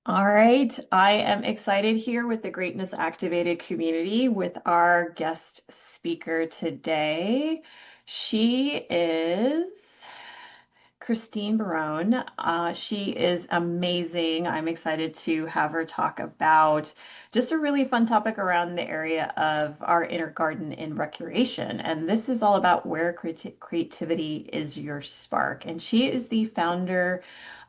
All right, I am excited here with the Greatness Activated community with our guest speaker today. She is Christine Barone. She is amazing. I'm excited to have her talk about just a really fun topic around the area of our inner garden in recreation. And this is all about where creativity is your spark. And she is the founder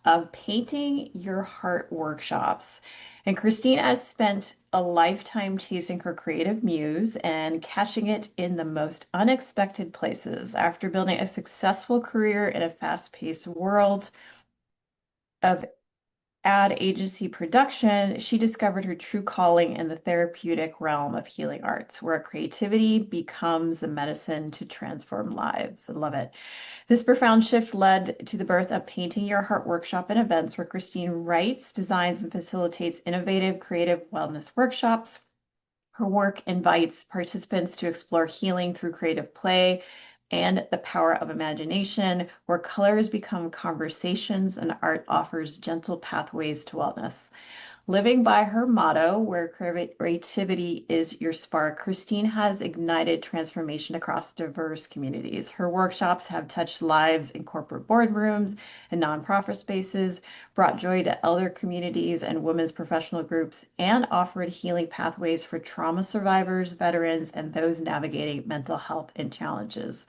of Painting Your Heart workshops. And Christine has spent a lifetime chasing her creative muse and catching it in the most unexpected places. After building a successful career in a fast paced world of ad agency production, she discovered her true calling in the therapeutic realm of healing arts, where creativity becomes the medicine to transform lives. I love it. This profound shift led to the birth of Painting Your Heart workshop and events, where Christine writes, designs, and facilitates innovative creative wellness workshops. Her work invites participants to explore healing through creative play and the power of imagination, where colors become conversations and art offers gentle pathways to wellness. Living by her motto, where creativity is your spark, Christine has ignited transformation across diverse communities. Her workshops have touched lives in corporate boardrooms and nonprofit spaces, brought joy to elder communities and women's professional groups, and offered healing pathways for trauma survivors, veterans, and those navigating mental health and challenges.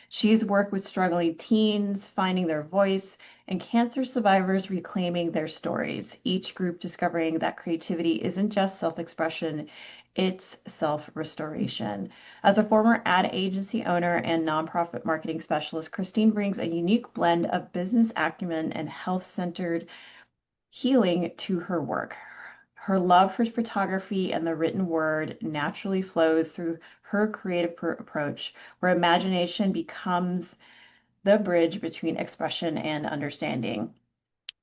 She's worked with struggling teens, finding their voice, and cancer survivors reclaiming their stories, each group discovering that creativity isn't just self expression, it's self restoration. As a former ad agency owner and nonprofit marketing specialist, Christine brings a unique blend of business acumen and health centered healing to her work. Her love for photography and the written word naturally flows through her creative approach, where imagination becomes the bridge between expression and understanding.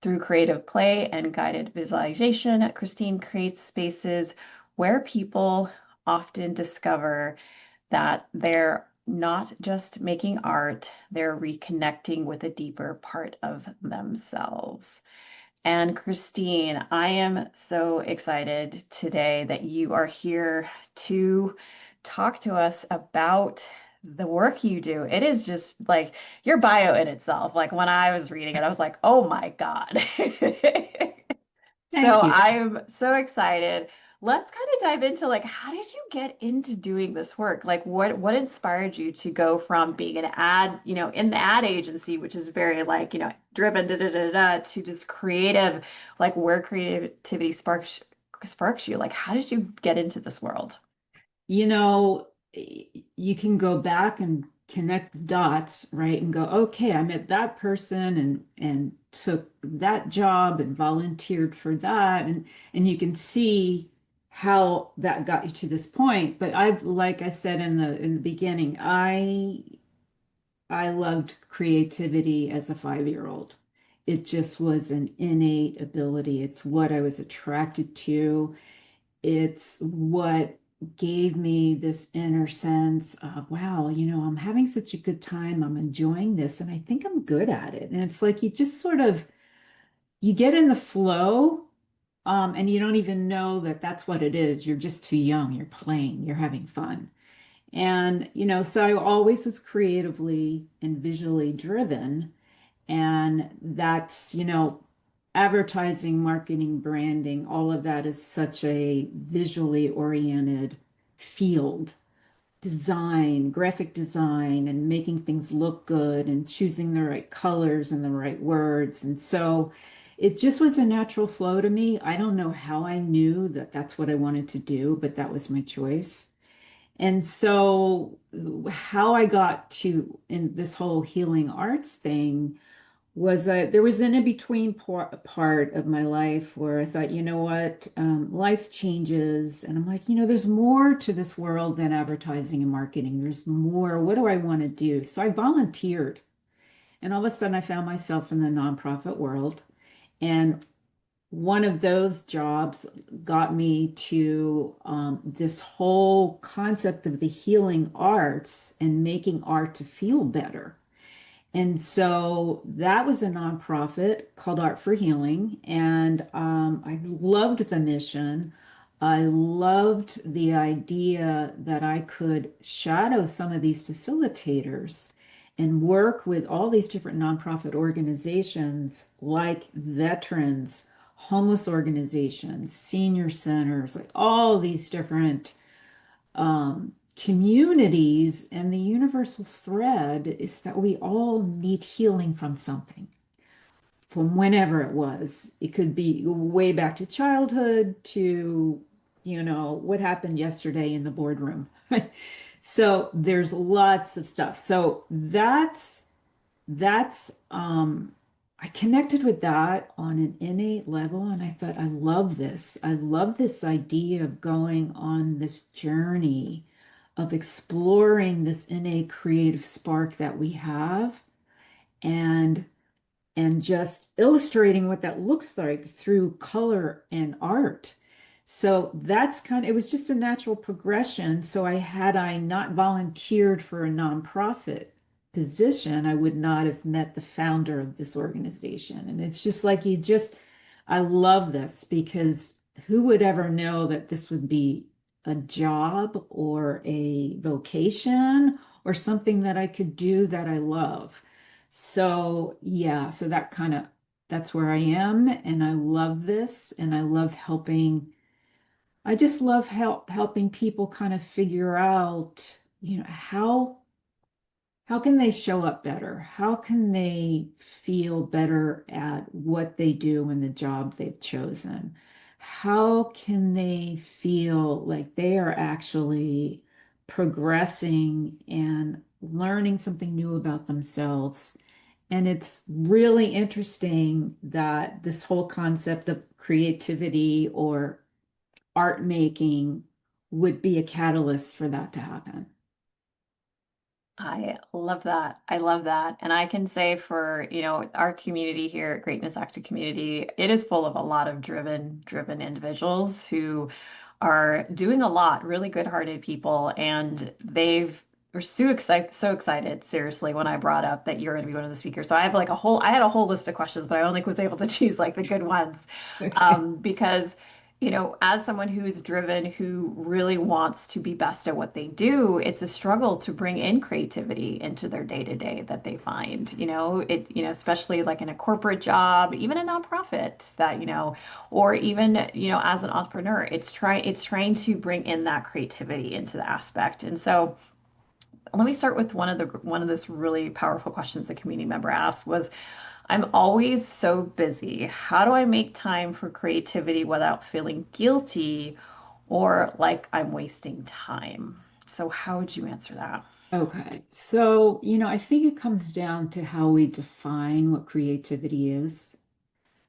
Through creative play and guided visualization, Christine creates spaces where people often discover that they're not just making art, they're reconnecting with a deeper part of themselves. And Christine, I am so excited today that you are here to talk to us about the work you do. It is just like your bio in itself. Like when I was reading it, I was like, oh my God. So Thank you. I'm so excited. Let's kind of dive into like how did you get into doing this work? Like what inspired you to go from being an ad, in the ad agency, which is very like, driven to just creative, like where creativity sparks you. Like how did you get into this world? You know, you can go back and connect the dots, right? And go, okay, I met that person and took that job and volunteered for that. And you can see how that got you to this point. But like I said in the beginning, I loved creativity as a 5-year-old. It just was an innate ability. It's what I was attracted to. It's what gave me this inner sense of, wow, I'm having such a good time. I'm enjoying this, and I think I'm good at it. And it's like you just sort of you get in the flow, and you don't even know that that's what it is. You're just too young. You're playing. You're having fun. And, so I always was creatively and visually driven. And that's, advertising, marketing, branding, all of that is such a visually oriented field. Design, graphic design, and making things look good and choosing the right colors and the right words. And so it just was a natural flow to me. I don't know how I knew that that's what I wanted to do, but that was my choice. And so how I got to in this whole healing arts thing was there was an in-between part of my life where I thought, you know what, life changes. And I'm like, there's more to this world than advertising and marketing. There's more. What do I want to do? So I volunteered. And all of a sudden I found myself in the nonprofit world. And one of those jobs got me to this whole concept of the healing arts and making art to feel better. And so that was a nonprofit called Art for Healing. And I loved the mission. I loved the idea that I could shadow some of these facilitators and work with all these different nonprofit organizations like veterans, homeless organizations, senior centers, like all these different communities, and the universal thread is that we all need healing from something, from whenever it was. It could be way back to childhood to, what happened yesterday in the boardroom. So there's lots of stuff. So that's I connected with that on an innate level, and I thought, I love this. I love this idea of going on this journey of exploring this innate creative spark that we have, and just illustrating what that looks like through color and art. So that's kind of, it was just a natural progression. So I not volunteered for a nonprofit position, I would not have met the founder of this organization. And it's just like I love this because who would ever know that this would be a job or a vocation or something that I could do that I love. So yeah, so that's where I am, and I love this, and I love helping. I just love helping people kind of figure out, how can they show up better? How can they feel better at what they do in the job they've chosen? How can they feel like they are actually progressing and learning something new about themselves? And it's really interesting that this whole concept of creativity or art making would be a catalyst for that to happen. I love that. I love that. And I can say for, our community here at Greatness Active Community, it is full of a lot of driven individuals who are doing a lot, really good-hearted people, and were so excited, seriously, when I brought up that you're going to be one of the speakers. So I had a whole list of questions, but I only was able to choose like the good ones, Okay. because as someone who's driven, who really wants to be best at what they do, it's a struggle to bring in creativity into their day to day that they find, especially like in a corporate job, even a nonprofit that, or even, as an entrepreneur, it's trying to bring in that creativity into the aspect. And so let me start with one of this really powerful questions the community member asked was, I'm always so busy. How do I make time for creativity without feeling guilty or like I'm wasting time? So, how would you answer that? Okay. So, I think it comes down to how we define what creativity is.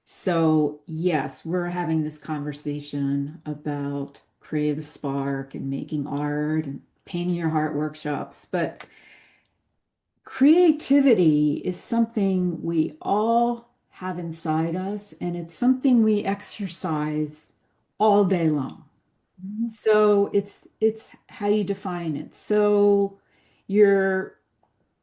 So, yes, we're having this conversation about creative spark and making art and painting your heart workshops, but creativity is something we all have inside us, and it's something we exercise all day long. So it's how you define it. So you're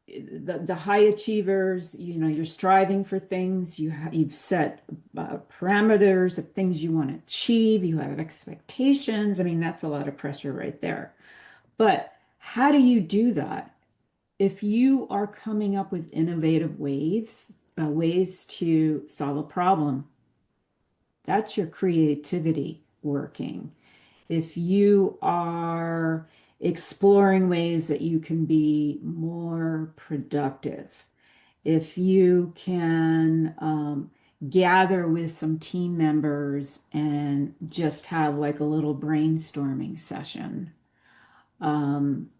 the high achievers, you're striving for things, you've set parameters of things you want to achieve, you have expectations. I mean, that's a lot of pressure right there. But how do you do that? If you are coming up with innovative ways to solve a problem, that's your creativity working. If you are exploring ways that you can be more productive, if you can gather with some team members and just have like a little brainstorming session. Um,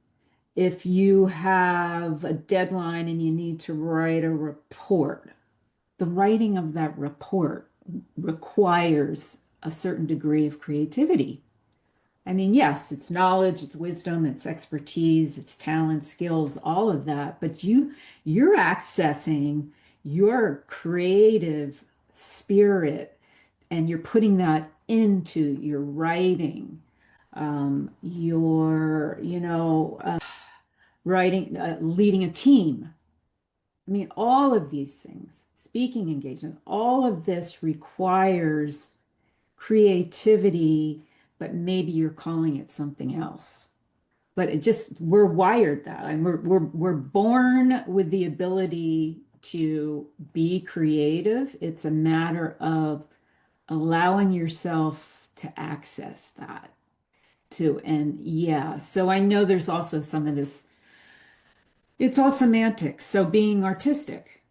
if you have a deadline and you need to write a report, the writing of that report requires a certain degree of creativity. I mean, yes, it's knowledge, it's wisdom, it's expertise, it's talent, skills, all of that, but you're accessing your creative spirit and you're putting that into your writing. Your, writing, leading a team. I mean, all of these things, speaking engagement, all of this requires creativity, but maybe you're calling it something else. But it just, we're wired that. And we're born with the ability to be creative. It's a matter of allowing yourself to access that too. And yeah, so I know there's also some of this, it's all semantics. So being artistic.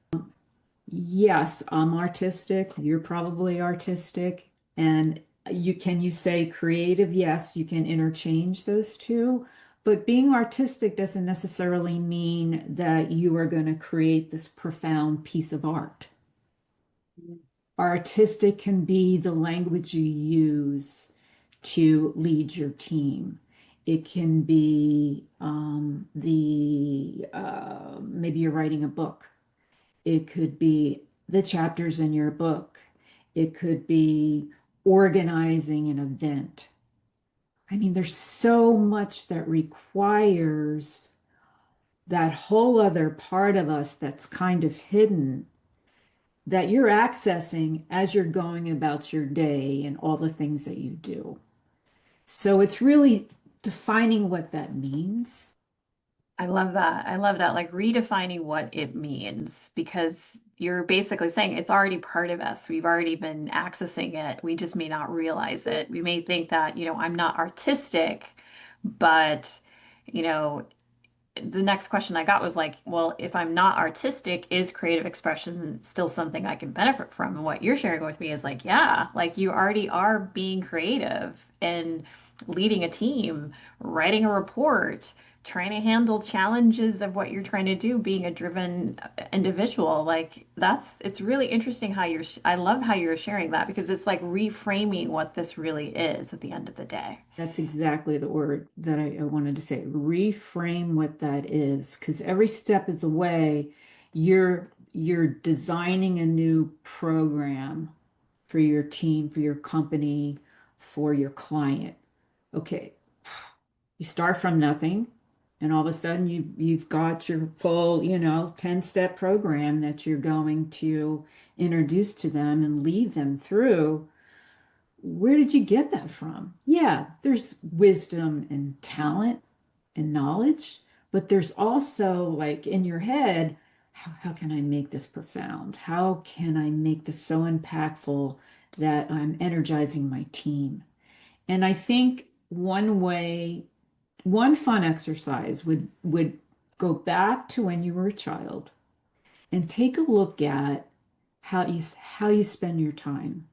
Yes, I'm artistic. You're probably artistic. And you say creative? Yes, you can interchange those two. But being artistic doesn't necessarily mean that you are going to create this profound piece of art. Artistic can be the language you use to lead your team. It can be the maybe you're writing a book. It could be the chapters in your book. It could be organizing an event. I mean, there's so much that requires that whole other part of us that's kind of hidden that you're accessing as you're going about your day and all the things that you do. So it's really defining what that means. I love that. I love that. Like redefining what it means because you're basically saying it's already part of us. We've already been accessing it. We just may not realize it. We may think that, I'm not artistic, but, you know, the next question I got was like, well, if I'm not artistic, is creative expression still something I can benefit from? And what you're sharing with me is like, yeah, like you already are being creative and leading a team, writing a report, trying to handle challenges of what you're trying to do, being a driven individual. Like it's really interesting how I love how you're sharing that because it's like reframing what this really is at the end of the day. That's exactly the word that I wanted to say. Reframe what that is, because every step of the way, you're designing a new program for your team, for your company, for your client. Okay, you start from nothing, and all of a sudden you've got your full, 10-step program that you're going to introduce to them and lead them through. Where did you get that from? Yeah, there's wisdom and talent and knowledge, but there's also like in your head, how can I make this profound? How can I make this so impactful that I'm energizing my team? And I think one fun exercise would go back to when you were a child and take a look at how you spend your time.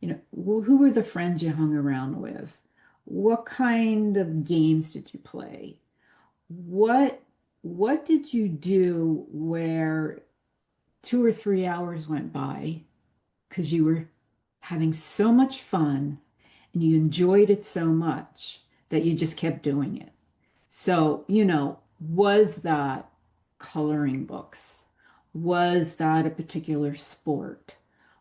Who were the friends you hung around with? What kind of games did you play? What what did you do where 2 or 3 hours went by because you were having so much fun and you enjoyed it so much that you just kept doing it? So, was that coloring books? Was that a particular sport?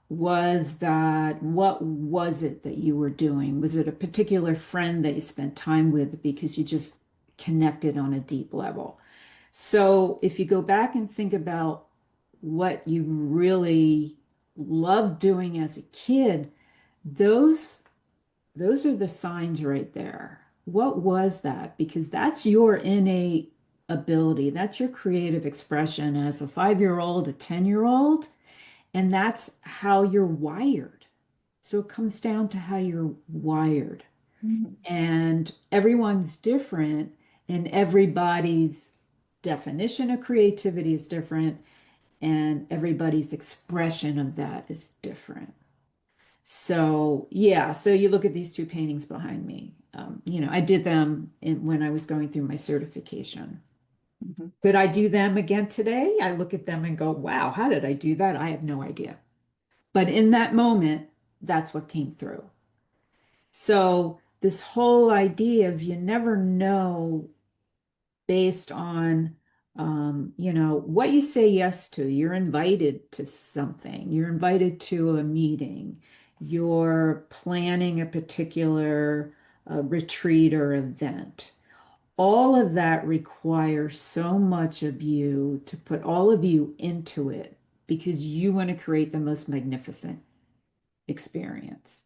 What was it that you were doing? Was it a particular friend that you spent time with because you just connected on a deep level? So if you go back and think about what you really loved doing as a kid, those those are the signs right there. What was that? Because that's your innate ability. That's your creative expression as a 5-year-old, a 10-year-old, and that's how you're wired. So it comes down to how you're wired. Mhm. And everyone's different, and everybody's definition of creativity is different, and everybody's expression of that is different. So, yeah, so you look at these two paintings behind me. I did them when I was going through my certification. Mhm. Could I do them again today? I look at them and go, wow, how did I do that? I have no idea. But in that moment, that's what came through. So, this whole idea of you never know based on what you say yes to. You're invited to something, you're invited to a meeting, you're planning a particular retreat or event. all of that requires so much of you to put all of you into it because you want to create the most magnificent experience.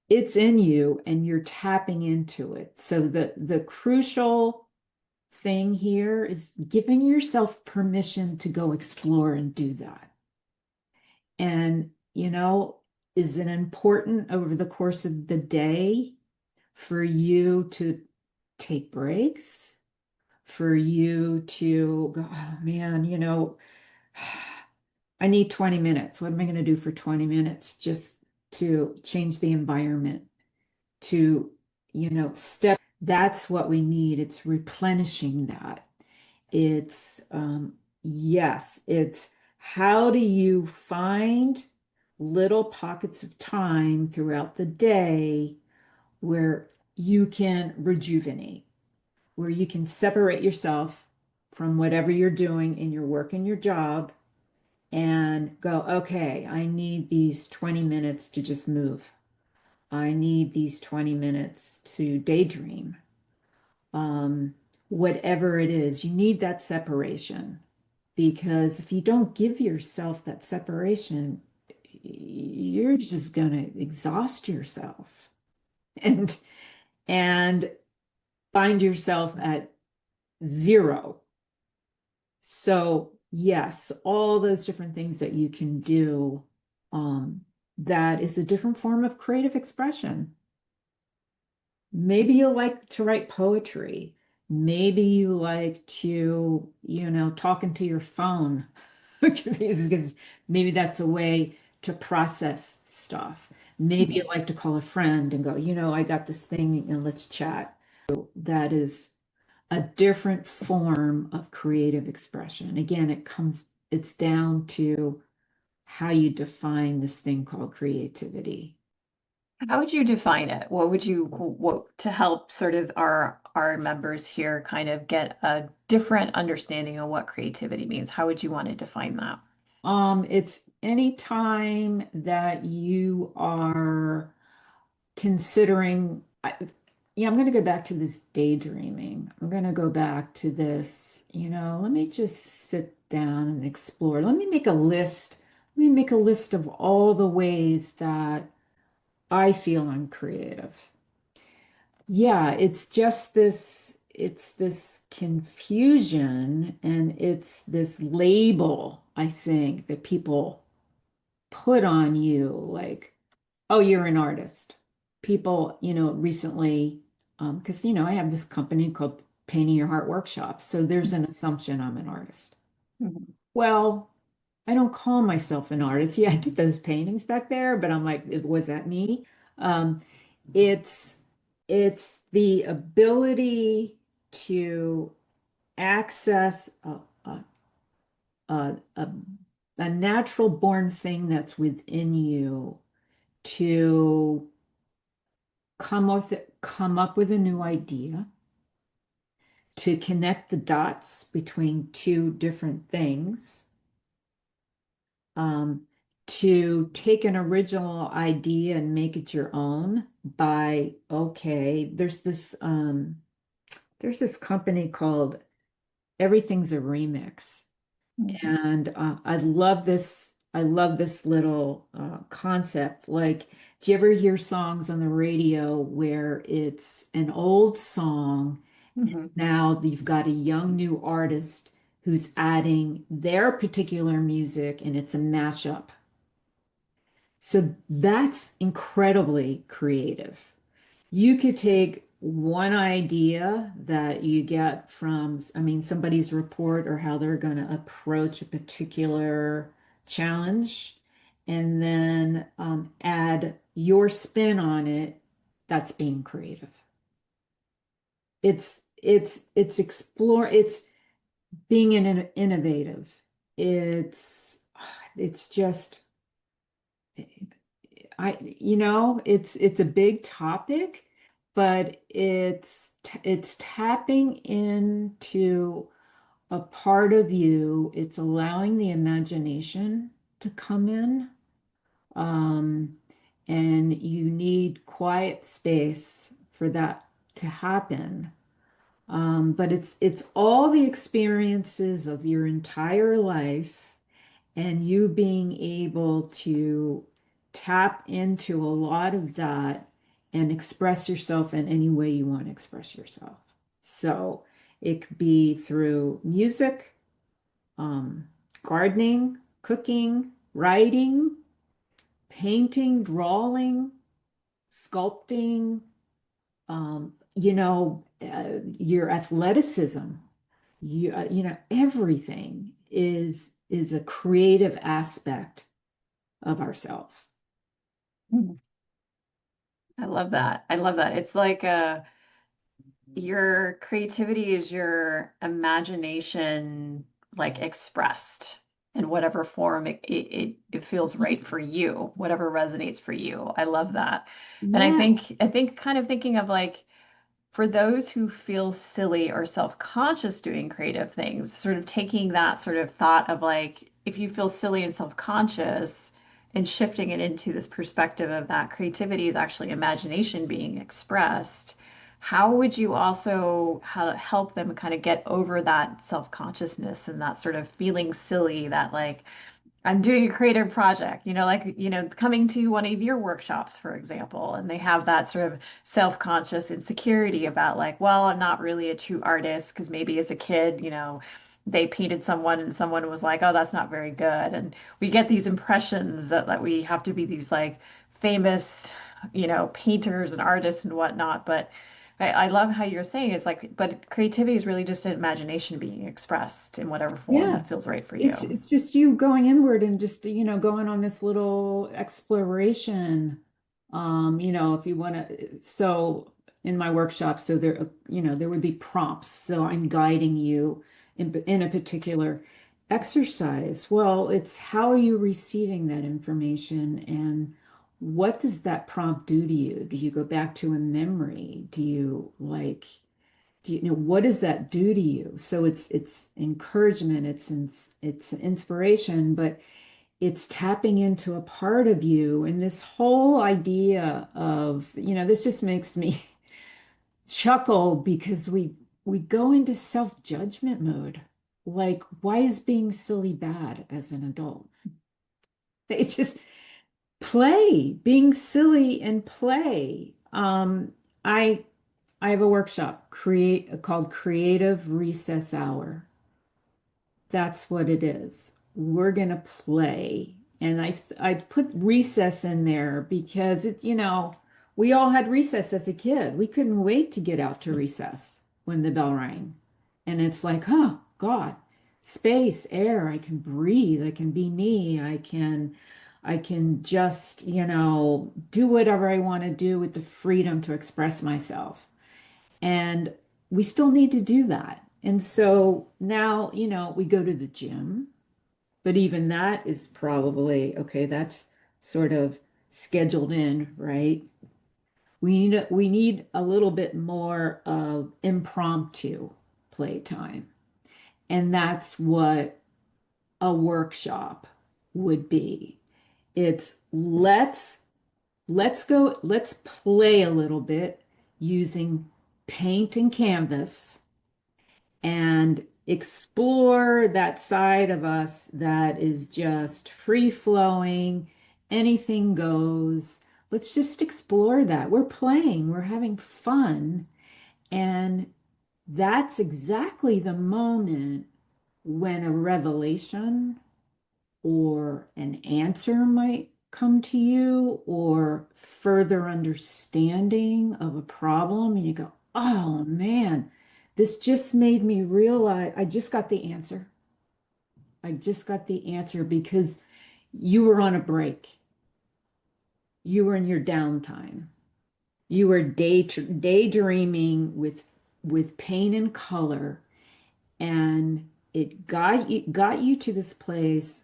It's in you and you're tapping into it. So the crucial thing here is giving yourself permission to go explore and do that. And, is it important over the course of the day for you to take breaks, for you to go, oh man, I need 20 minutes. What am I going to do for 20 minutes just to change the environment, to, step? That's what we need. It's replenishing that. It's, yes, it's how do you find little pockets of time throughout the day where you can rejuvenate, where you can separate yourself from whatever you're doing in your work and your job and go, okay, I need these 20 minutes to just move. I need these 20 minutes to daydream. Um, Whatever it is, you need that separation because if you don't give yourself that separation, you're just going to exhaust yourself and and find yourself at zero. So, yes, all those different things that you can do, that is a different form of creative expression. Maybe you like to write poetry. Maybe you like to, talk into your phone because maybe that's a way to process stuff. Maybe you like to call a friend and go, I got this thing and let's chat. That is a different form of creative expression. Again, it's down to how you define this thing called creativity. How would you define it? What to help sort of our members here kind of get a different understanding of what creativity means? How would you want to define that? It's any time that you are considering, yeah, I'm going to go back to this daydreaming. I'm going to go back to this, let me just sit down and explore. Let me make a list. Let me make a list of all the ways that I feel I'm creative. Yeah, it's this confusion and it's this label, I think, that people put on you like, oh, you're an artist. People, recently, because, I have this company called Painting Your Heart Workshop. So there's an assumption I'm an artist. Mhm. Well, I don't call myself an artist. Yeah, I did those paintings back there, but I'm like, was that me? Um, it's it's the ability to access a, a, a natural born thing that's within you to come up with a new idea, to connect the dots between two different things, um, to take an original idea and make it your own by, okay, there's this company called Everything's a Remix. Mhm. And I love this little concept. Like, do you ever hear songs on the radio where it's an old song? Mhm. Now you've got a young new artist who's adding their particular music and it's a mashup. So that's incredibly creative. You could take one idea that you get from, I mean, somebody's report or how they're going to approach a particular challenge, and then add your spin on it. That's being creative. It's being innovative. It's just it's a big topic, but it's tapping into a part of you. It's allowing the imagination to come in. Um, and you need quiet space for that to happen. But it's all the experiences of your entire life and you being able to tap into a lot of that and express yourself in any way you want to express yourself. So it could be through music, um, gardening, cooking, writing, painting, drawing, sculpting, your athleticism, everything is a creative aspect of ourselves. Mhm. I love that. I love that. It's like your creativity is your imagination like expressed in whatever form it feels right for you, whatever resonates for you. I love that. And Yeah. I think kind of thinking of like for those who feel silly or self-conscious doing creative things, sort of taking that sort of thought of like, if you feel silly and self-conscious and shifting it into this perspective of that creativity is actually imagination being expressed, how would you also help them kind of get over that self-consciousness and that sort of feeling silly that like, I'm doing a creative project, like, coming to one of your workshops, for example, and they have that sort of self-conscious insecurity about like, well, I'm not really a true artist because maybe as a kid, they painted someone and someone was like, oh, that's not very good. And we get these impressions that we have to be these like famous, painters and artists and whatnot. But I love how you're saying it's like, but creativity is really just an imagination being expressed in whatever form Yeah. that feels right for It's you. it's just you going inward and just, going on this little exploration. If you want to, so in my workshop, so there would be prompts. So I'm guiding you in a particular exercise. Well, it's how are you receiving that information and what does that prompt do to you? Do you go back to a memory? Do you like what does that do to you? So it's encouragement, it's inspiration, but it's tapping into a part of you. And this whole idea of, this just makes me chuckle because we go into self-judgment mode. Like, why is being silly bad as an adult? It's just play, being silly and play. I I have a workshop create called Creative Recess Hour. That's what it is. We're gonna play. And I put recess in there because we all had recess as a kid. We couldn't wait to get out to recess when the bell rang. And it's like, oh God, space, air, I can breathe, I can be me, I can just, do whatever I want to do with the freedom to express myself. And we still need to do that. And so now, we go to the gym, but even that is probably okay, that's sort of scheduled in, right? We need a little bit more of impromptu playtime. And that's what a workshop would be. It's let's play a little bit using paint and canvas and explore that side of us that is just free flowing, anything goes. Let's just explore that. We're playing, we're having fun. And that's exactly the moment when a revelation or an answer might come to you or further understanding of a problem. And you go, oh man, this just made me realize I just got the answer. I just got the answer because you were on a break. You were in your downtime. You were daydreaming with pain and color, and it got you to this place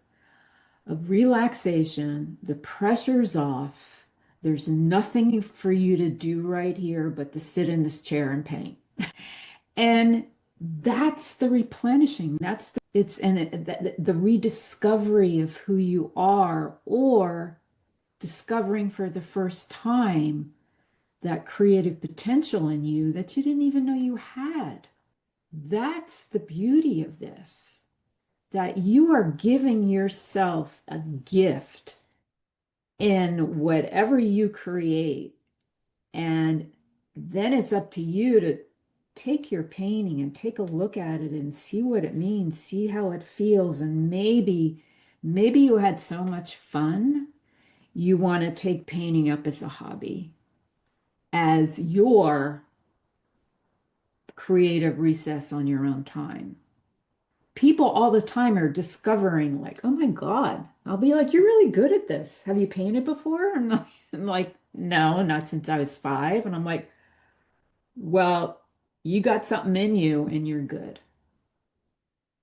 of relaxation. The pressure's off. There's nothing for you to do right here but to sit in this chair and paint. And that's the replenishing. The rediscovery of who you are, or discovering for the first time that creative potential in you that you didn't even know you had. that's the beauty of this, that you are giving yourself a gift in whatever you create. And then it's up to you to take your painting and take a look at it and see what it means, see how it feels. And maybe you had so much fun, you want to take painting up as a hobby, as your creative recess on your own time. People all the time are discovering, like, oh my God, I'll be like, you're really good at this. Have you painted before? I'm like, no, not since I was 5. And I'm like, well, you got something in you and you're good.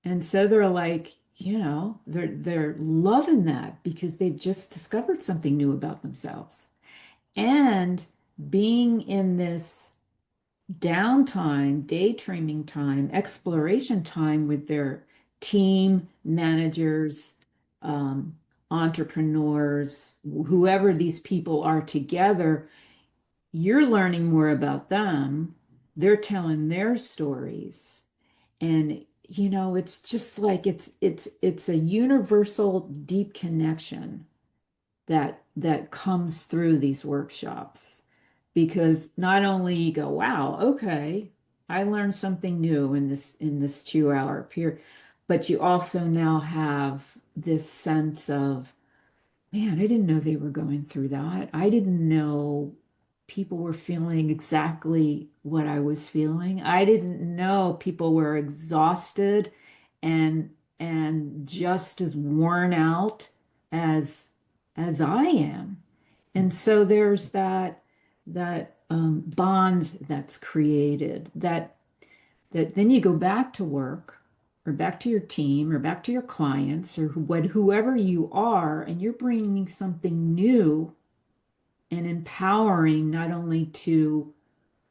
And so they're like, they're loving that because they've just discovered something new about themselves. And being in this downtime, daydreaming time, exploration time with their team, managers, um, entrepreneurs, whoever these people are together, you're learning more about them. They're telling their stories. And it's just like it's a universal deep connection that comes through these workshops, because not only you go, wow, okay, I learned something new in this 2 hour period, but you also now have this sense of, man, I didn't know they were going through that. I didn't know people were feeling exactly what I was feeling. I didn't know people were exhausted and and just as worn out as as I am. And so there's that bond that's created, that then you go back to work or back to your team or back to your clients or whoever you are, and you're bringing something new and empowering, not only to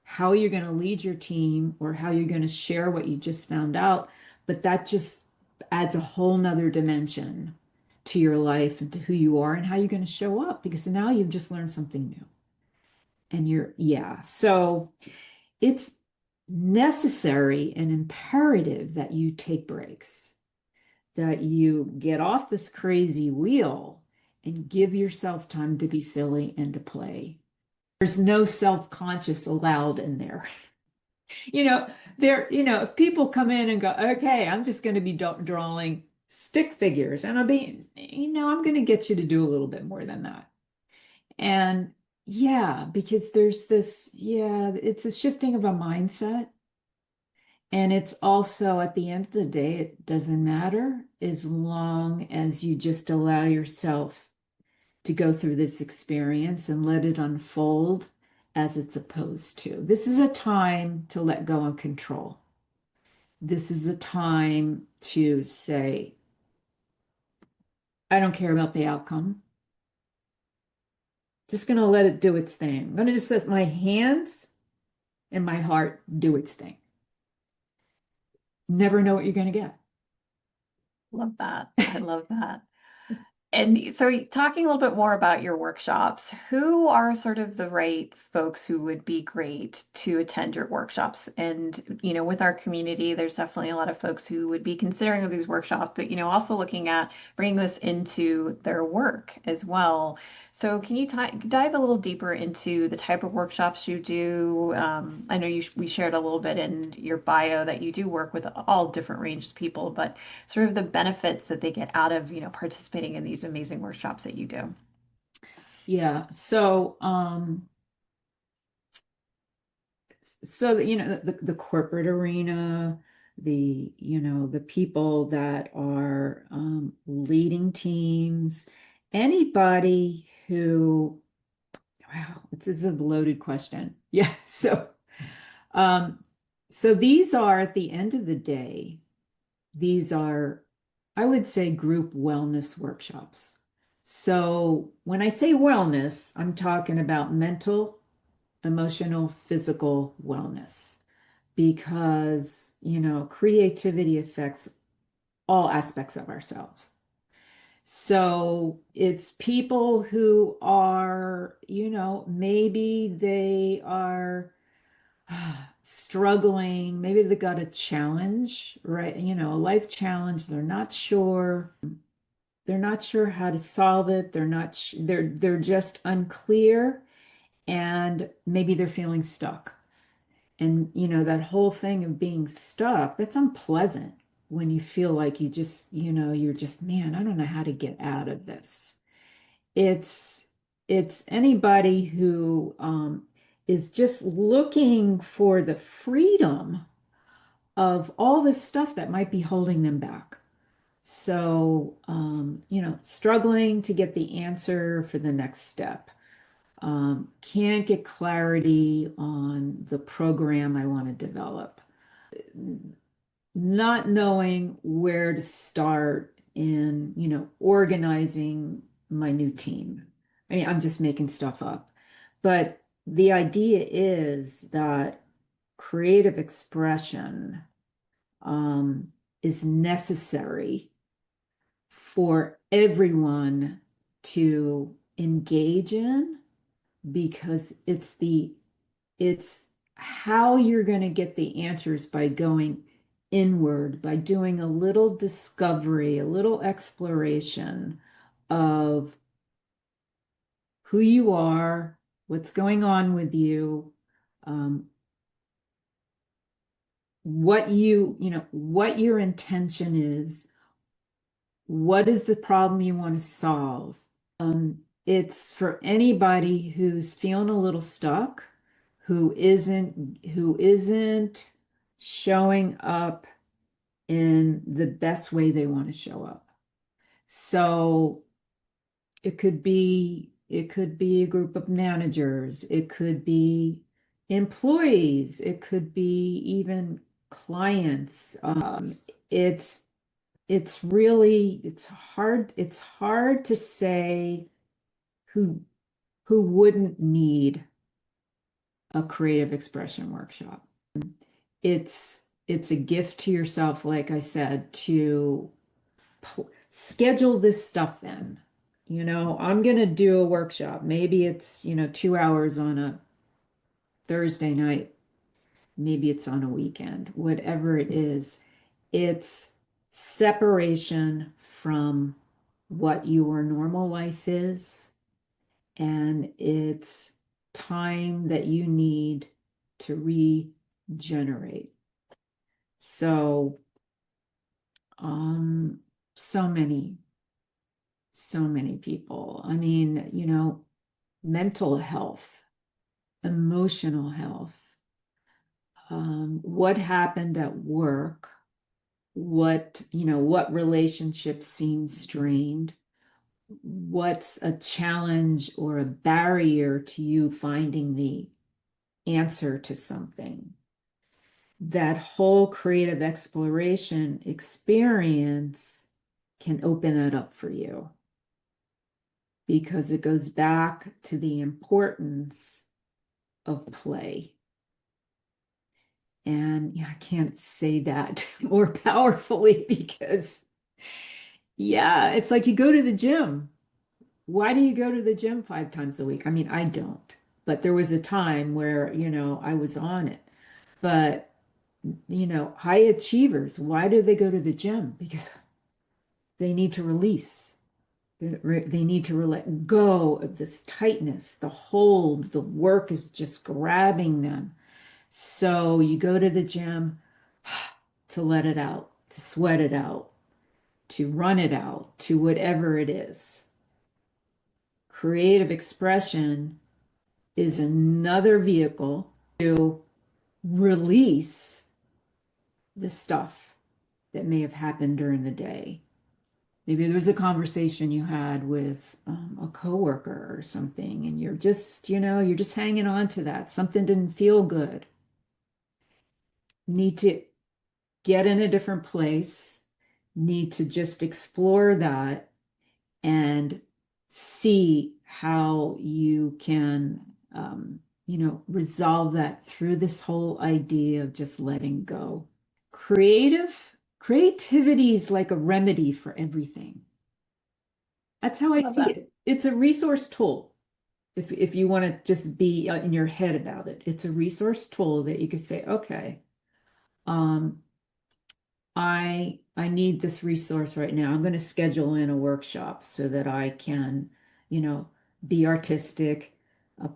how you're going to lead your team or how you're going to share what you just found out, but that just adds a whole nother dimension to your life and to who you are and how you're going to show up, because now you've just learned something new. And yeah. So it's necessary and imperative that you take breaks, that you get off this crazy wheel and give yourself time to be silly and to play. There's no self-conscious allowed in there. You know, if people come in and go, okay, I'm just going to be drawing stick figures, and I'm going to get you to do a little bit more than that. And yeah, because it's a shifting of a mindset. And it's also, at the end of the day, it doesn't matter as long as you just allow yourself to go through this experience and let it unfold as it's supposed to. This is a time to let go and control. This is a time to say, I don't care about the outcome. Just going to let it do its thing. I'm going to just let my hands and my heart do its thing. Never know what you're going to get. Love that. I love that. And so, talking a little bit more about your workshops, who are sort of the right folks who would be great to attend your workshops? And, with our community, there's definitely a lot of folks who would be considering these workshops, but, also looking at bringing this into their work as well. So, can you dive a little deeper into the type of workshops you do? I know we shared a little bit in your bio that you do work with all different ranges of people, but sort of the benefits that they get out of, participating in these amazing workshops that you do. Yeah. So the corporate arena, the people that are leading teams, anybody who, wow, it's a loaded question. Yeah. Um, so these are, at the end of the day, these are, I would say, group wellness workshops. So when I say wellness, I'm talking about mental, emotional, physical wellness, because, creativity affects all aspects of ourselves. So it's people who are, maybe they are struggling. Maybe they got a challenge, right? A life challenge. They're not sure how to solve it. They're just unclear, and maybe they're feeling stuck. And that whole thing of being stuck, that's unpleasant when you feel like you're just, man, I don't know how to get out of this. It's it's anybody who is just looking for the freedom of all this stuff that might be holding them back. So, struggling to get the answer for the next step. Can't get clarity on the program I want to develop. Not knowing where to start in, organizing my new team. I mean, I'm just making stuff up. But the idea is that creative expression is necessary for everyone to engage in because it's how you're going to get the answers by going inward, by doing a little discovery, a little exploration of who you are, what's going on with you, um, what your intention is, what is the problem you want to solve. It's for anybody who's feeling a little stuck, who isn't showing up in the best way they want to show up. So it could be a group of managers, it could be employees, it could be even clients. It's it's hard to say who wouldn't need a creative expression workshop. It's a gift to yourself, like I said, to schedule this stuff in. I'm going to do a workshop. Maybe it's, 2 hours on a Thursday night. Maybe it's on a weekend, whatever it is. It's separation from what your normal life is, and it's time that you need to regenerate. So, um, so many, so many people. I mean, mental health, emotional health, what happened at work, what relationships seem strained, what's a challenge or a barrier to you finding the answer to something. That whole creative exploration experience can open that up for you because it goes back to the importance of play. And yeah, I can't say that more powerfully because, yeah, it's like you go to the gym. Why do you go to the gym 5 times a week? I mean, I don't, but there was a time where, I was on it. But, high achievers, why do they go to the gym? Because they need to release. They need to let go of this tightness, the hold, the work is just grabbing them. So you go to the gym to let it out, to sweat it out, to run it out, to whatever it is. Creative expression is another vehicle to release the stuff that may have happened during the day. Maybe there was a conversation you had with a coworker or something, and you're just hanging on to that. Something didn't feel good. Need to get in a different place, need to just explore that and see how you can, resolve that through this whole idea of just letting go. Creativity is like a remedy for everything. That's how I Love see that. it. It's a resource tool. If you want to just be in your head about it, it's a resource tool that you could say, okay, um, I need this resource right now. I'm going to schedule in a workshop so that I can, be artistic,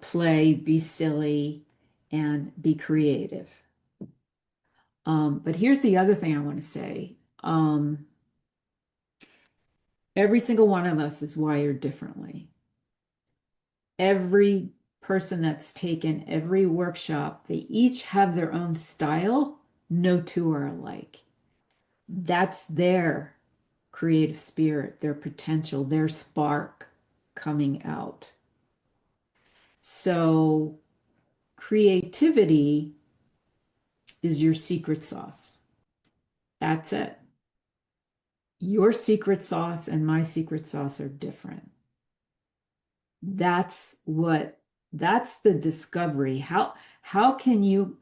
play, be silly, and be creative. But here's the other thing I want to say. Every single one of us is wired differently. Every person that's taken every workshop, they each have their own style. No two are alike. That's their creative spirit, their potential, their spark coming out. So creativity is your secret sauce. That's it. Your secret sauce and my secret sauce are different. That's what that's the discovery. How can you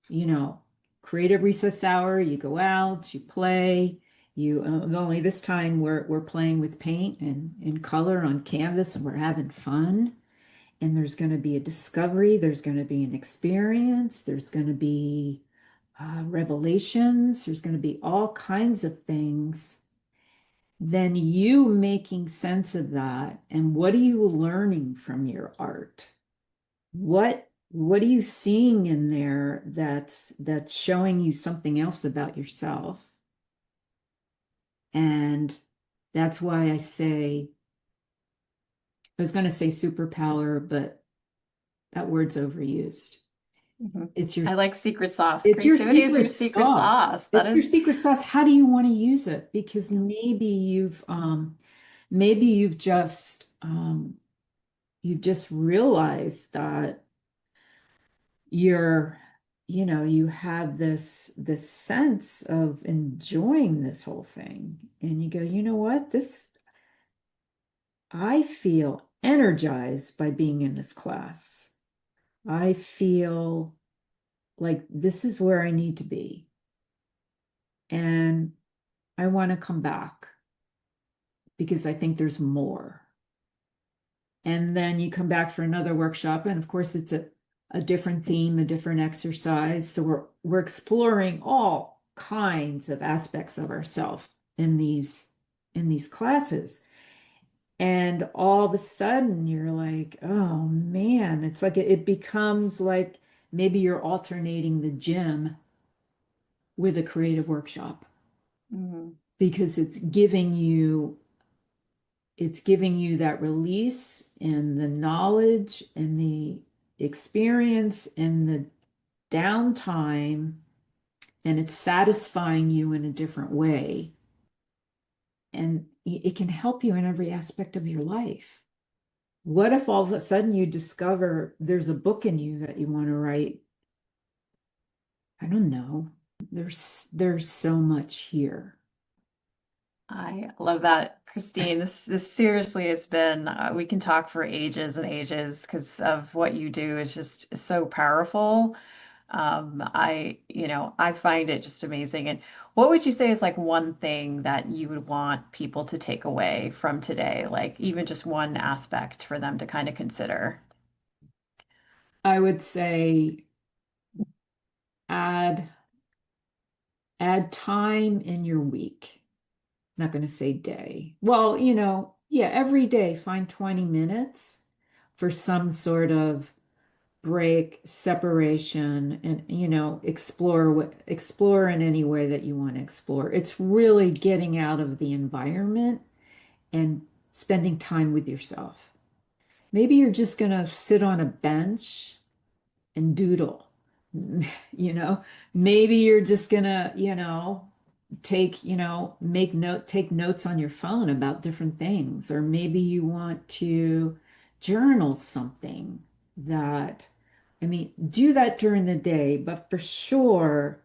you know create a recess hour, you go out, you play, you only this time we're playing with paint and in color on canvas and we're having fun. And there's going to be a discovery, there's going to be an experience, there's going to be revelations, there's going to be all kinds of things, then you making sense of that. And what are you learning from your art? What are you seeing in there that's showing you something else about yourself? And that's why I say, I was going to say superpower, but that word's overused. Mhm. It's your I like secret sauce. it's your Creativity is your secret secret sauce. sauce. That It's your is, secret sauce. How do you want to use it? Because yeah. maybe you've just realized that you're, you have this sense of enjoying this whole thing. And you go, you know what? I feel energized by being in this class. I feel like this is where I need to be. And I want to come back because I think there's more. And then you come back for another workshop, and of course it's a different theme, a different exercise. So we're exploring all kinds of aspects of ourselves in these classes. And all of a sudden you're like, oh man, it's like it becomes like maybe you're alternating the gym with a creative workshop Mhm. because it's giving you that release and the knowledge and the experience and the downtime, and it's satisfying you in a different way. And it can help you in every aspect of your life. What if all of a sudden you discover there's a book in you that you want to write? I don't know. There's so much here. I love that, Christine. This seriously has been, we can talk for ages and ages because of what you do is just so powerful. I find it just amazing. And what would you say is like one thing that you would want people to take away from today? Like even just one aspect for them to kind of consider. I would say add add time in your week. Not going to say day. Well, yeah, every day find 20 minutes for some sort of break, separation, and explore in any way that you want to explore. It's really getting out of the environment and spending time with yourself. Maybe you're just going to sit on a bench and doodle. You know, maybe you're just gonna, take notes on your phone about different things, or maybe you want to journal something that, I mean, do that during the day, but for sure,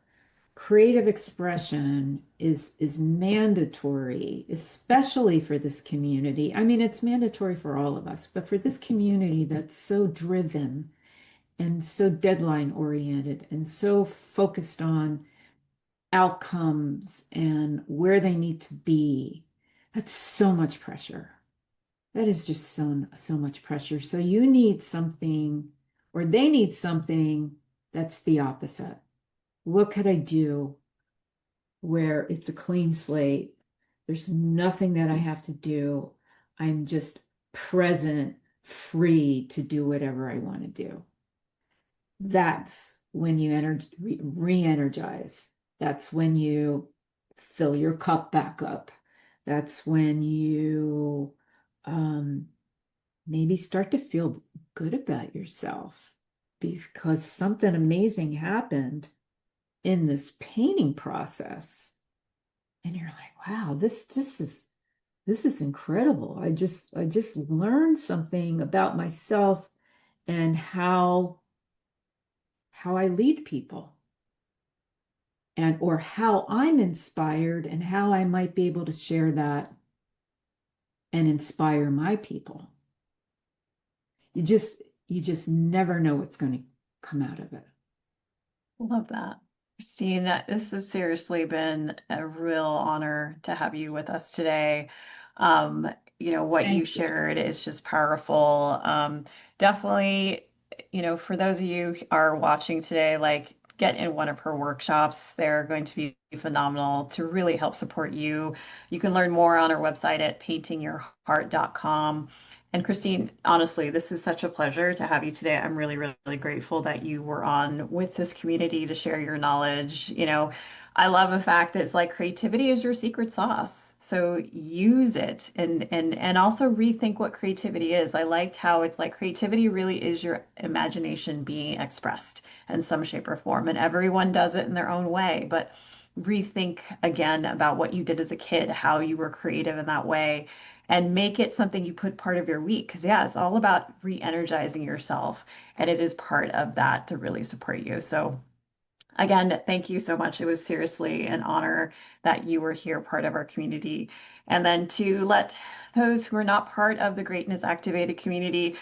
creative expression is mandatory, especially for this community. I mean, it's mandatory for all of us, but for this community that's so driven and so deadline oriented and so focused on outcomes and where they need to be. That's so much pressure. That is just so much pressure. So you need something, or they need something that's the opposite. What could I do where it's a clean slate? There's nothing that I have to do. I'm just present, free to do whatever I want to do. That's when you re-energize. That's when you fill your cup back up. That's when you um, maybe start to feel good about yourself because something amazing happened in this painting process. And you're like, wow, this is incredible. I just learned something about myself and how I lead people and or how I'm inspired and how I might be able to share that and inspire my people. You just never know what's going to come out of it. Love that. Christine, this has seriously been a real honor to have you with us today. Um, what you Thank you. shared is just powerful. Definitely, for those of you who are watching today, like get in one of her workshops. They're going to be phenomenal to really help support you. You can learn more on our website at paintingyourheart.com. And Christine, honestly, this is such a pleasure to have you today. I'm really, really grateful that you were on with this community to share your knowledge. I love the fact that it's like creativity is your secret sauce. So use it and also rethink what creativity is. I liked how it's like creativity really is your imagination being expressed in some shape or form, and everyone does it in their own way. But rethink again about what you did as a kid, how you were creative in that way, and make it something you put part of your week. Because, yeah, it's all about re energizing yourself. And it is part of that to really support you. So, again, thank you so much. It was seriously an honor that you were here, part of our community. And then to let those who are not part of the Greatness Activated community,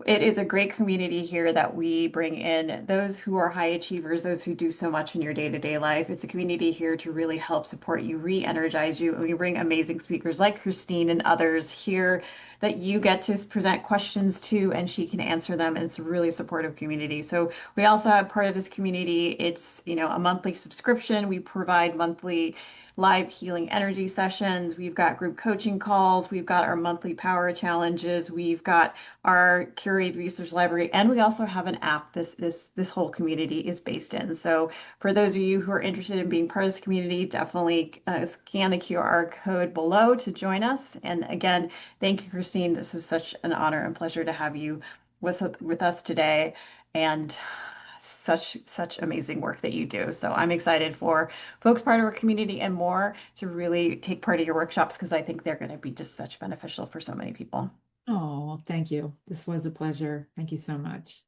it is a great community here that we bring in those who are high achievers, those who do so much in your day-to-day life. It's a community here to really help support you, re-energize you. And we bring amazing speakers like Christine and others here that you get to present questions to, and she can answer them. And it's a really supportive community. So we also have part of this community. It's, a monthly subscription. We provide monthly live healing energy sessions. We've got group coaching calls. We've got our monthly power challenges. We've got our curated research library, and we also have an app this whole community is based in. So for those of you who are interested in being part of this community, definitely scan the QR code below to join us. And again, thank you, Christine. This was such an honor and pleasure to have you with us today. And such amazing work that you do. So I'm excited for folks part of our community and more to really take part of your workshops because I think they're going to be just such beneficial for so many people. Oh, thank you. This was a pleasure. Thank you so much.